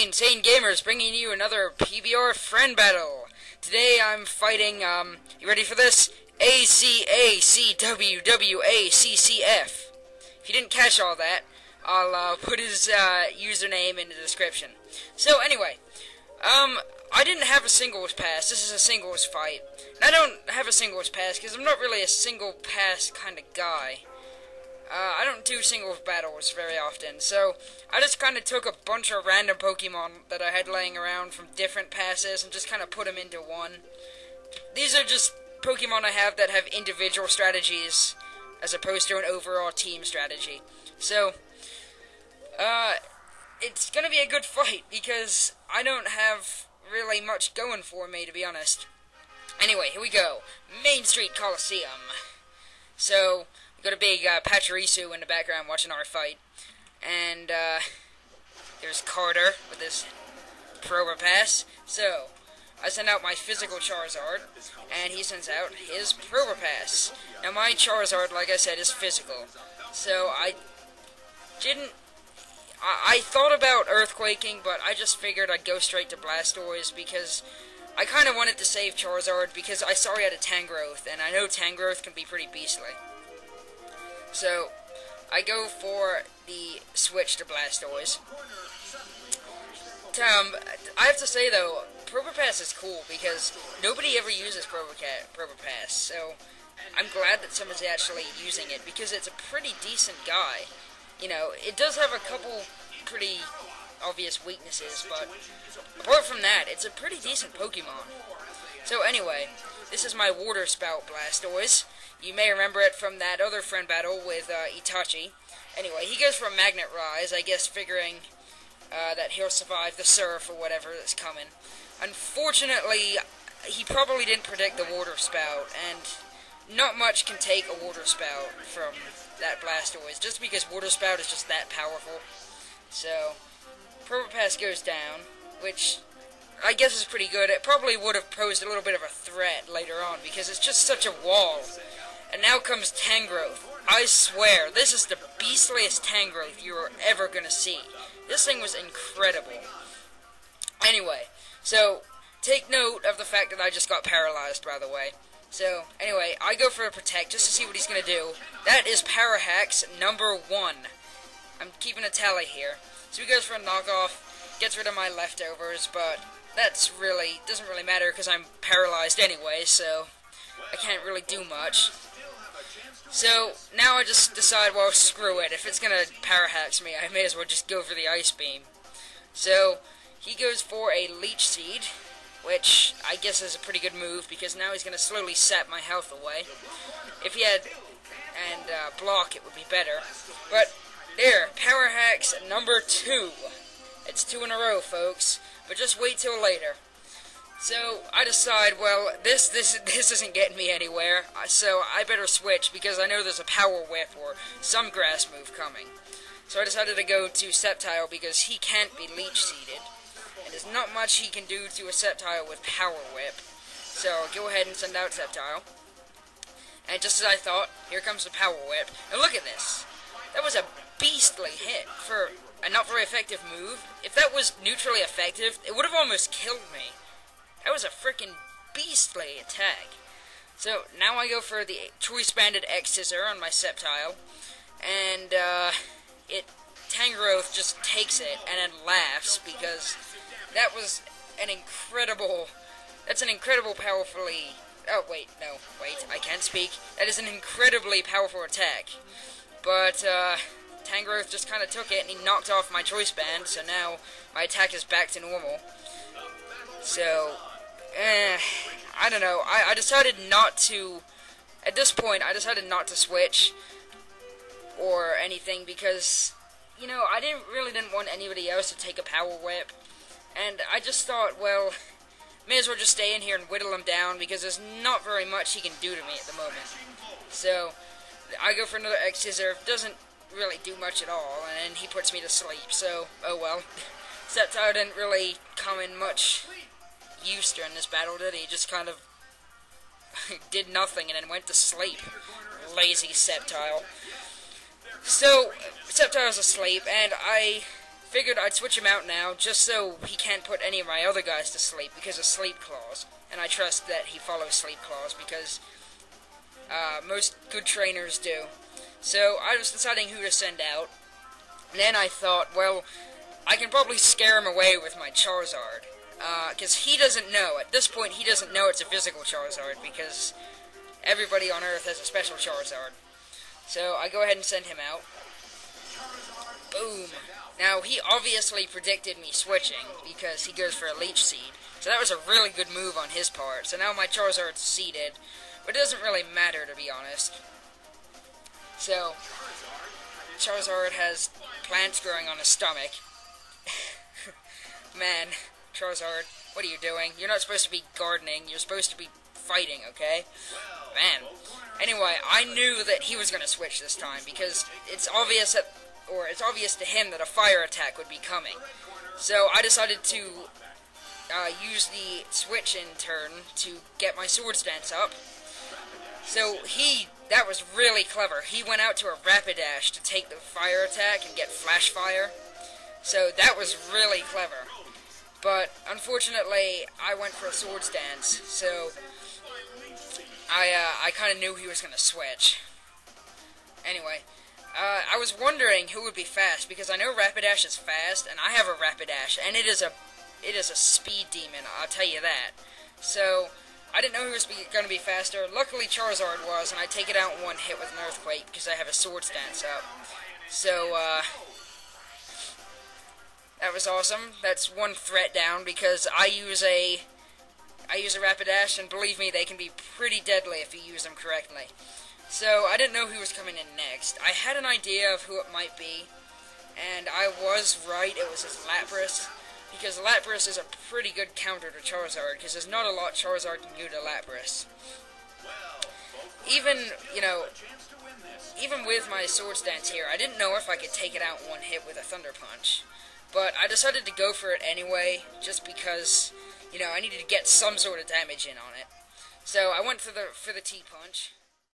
The Insane Gamers bringing you another PBR friend battle. Today I'm fighting, you ready for this? acacwwaccf. If you didn't catch all that, I'll put his username in the description. So anyway, I didn't have a singles pass. This is a singles fight. And I don't have a singles pass because I'm not really a single pass kind of guy. I don't do singles battles very often, so I just kind of took a bunch of random Pokemon that I had laying around from different passes and just kind of put them into one. These are just Pokemon I have that have individual strategies as opposed to an overall team strategy. So, it's gonna be a good fight because I don't have really much going for me, to be honest. Anyway, here we go. Main Street Coliseum. So, we've got a big Pachirisu in the background watching our fight. And there's Carter with his Probopass. So, I send out my physical Charizard, and he sends out his Probopass. Now, my Charizard, like I said, is physical. So, I thought about Earthquaking, but I just figured I'd go straight to Blastoise because I kind of wanted to save Charizard because I saw he had a Tangrowth, and I know Tangrowth can be pretty beastly. So, I go for the switch to Blastoise. I have to say though, Probopass is cool because nobody ever uses Probopass, so I'm glad that someone's actually using it because it's a pretty decent guy. You know, it does have a couple pretty obvious weaknesses, but apart from that, it's a pretty decent Pokemon. So anyway, this is my Water Spout Blastoise. You may remember it from that other friend battle with Itachi. Anyway, he goes for a Magnet Rise, I guess figuring that he'll survive the surf or whatever that's coming. Unfortunately, he probably didn't predict the Water Spout, and not much can take a Water Spout from that Blastoise, just because Water Spout is just that powerful. So, Probopass goes down, which I guess is pretty good. It probably would have posed a little bit of a threat later on, because it's just such a wall. And now comes Tangrowth. I swear, this is the beastliest Tangrowth you're ever gonna see. This thing was incredible. Anyway, so, take note of the fact that I just got paralyzed, by the way. So, anyway, I go for a Protect just to see what he's gonna do. That is Parahax number 1. I'm keeping a tally here. So he goes for a knockoff, gets rid of my leftovers, but that's really, doesn't really matter because I'm paralyzed anyway, so I can't really do much. So, now I just decide, well, screw it. If it's gonna Parahax me, I may as well just go for the Ice Beam. So, he goes for a Leech Seed, which I guess is a pretty good move, because now he's gonna slowly sap my health away. If he had, block, it would be better. But, there, Parahax number 2. It's 2 in a row, folks, but just wait till later. So, I decide, well, this isn't getting me anywhere, so I better switch, because I know there's a Power Whip or some grass move coming. So I decided to go to Sceptile, because he can't be Leech Seeded, and there's not much he can do to a Sceptile with Power Whip. So, I'll go ahead and send out Sceptile. And just as I thought, here comes the Power Whip. And look at this! That was a beastly hit for a not very effective move. If that was neutrally effective, it would have almost killed me. That was a freaking beastly attack. So, now I go for the Choice Banded X-Scissor on my Sceptile. And, Tangrowth just takes it and then laughs because that was an incredible, that's an incredible powerfully, oh wait, no, wait, I can't speak. That is an incredibly powerful attack. But, Tangrowth just kind of took it and he knocked off my Choice Band, so now my attack is back to normal. So, I don't know, I decided not to, at this point, I decided not to switch or anything because, you know, I really didn't want anybody else to take a Power Whip, and I just thought, well, may as well just stay in here and whittle him down because there's not very much he can do to me at the moment. So, I go for another X-Scissor, doesn't really do much at all, and he puts me to sleep, so, oh well. Sceptile didn't really come in much use during this battle, did he? Just kind of did nothing and then went to sleep. Lazy Sceptile. So, Sceptile's asleep, and I figured I'd switch him out now, just so he can't put any of my other guys to sleep, because of sleep clause. And I trust that he follows sleep clause, because most good trainers do. So I was deciding who to send out. And then I thought, well, I can probably scare him away with my Charizard. Because he doesn't know. At this point, he doesn't know it's a physical Charizard, because everybody on Earth has a special Charizard. So I go ahead and send him out. Boom. Now, he obviously predicted me switching, because he goes for a Leech Seed. So that was a really good move on his part. So now my Charizard's seeded, but it doesn't really matter, to be honest. So, Charizard has plants growing on his stomach. Man, Charizard, what are you doing? You're not supposed to be gardening, you're supposed to be fighting, okay? Man. Anyway, I knew that he was going to switch this time, because it's obvious to him that a fire attack would be coming. So I decided to use the switch in turn to get my Swords Dance up. So that was really clever. He went out to a Rapidash to take the fire attack and get Flash Fire. So that was really clever. But unfortunately, I went for a Swords Dance, so I kind of knew he was going to switch. Anyway, I was wondering who would be fast, because I know Rapidash is fast, and I have a Rapidash, and it is a speed demon, I'll tell you that. So I didn't know who was going to be faster. Luckily, Charizard was, and I take it out in one hit with an Earthquake, because I have a Swords Dance up. So, that was awesome. That's one threat down, because I use a Rapidash, and believe me, they can be pretty deadly if you use them correctly. So, I didn't know who was coming in next. I had an idea of who it might be, and I was right, it was his Lapras, because Lapras is a pretty good counter to Charizard, because there's not a lot Charizard can do to Lapras. Even with my Swords Dance here, I didn't know if I could take it out in one hit with a Thunder Punch. But I decided to go for it anyway, just because, I needed to get some sort of damage in on it. So I went for the T-Punch.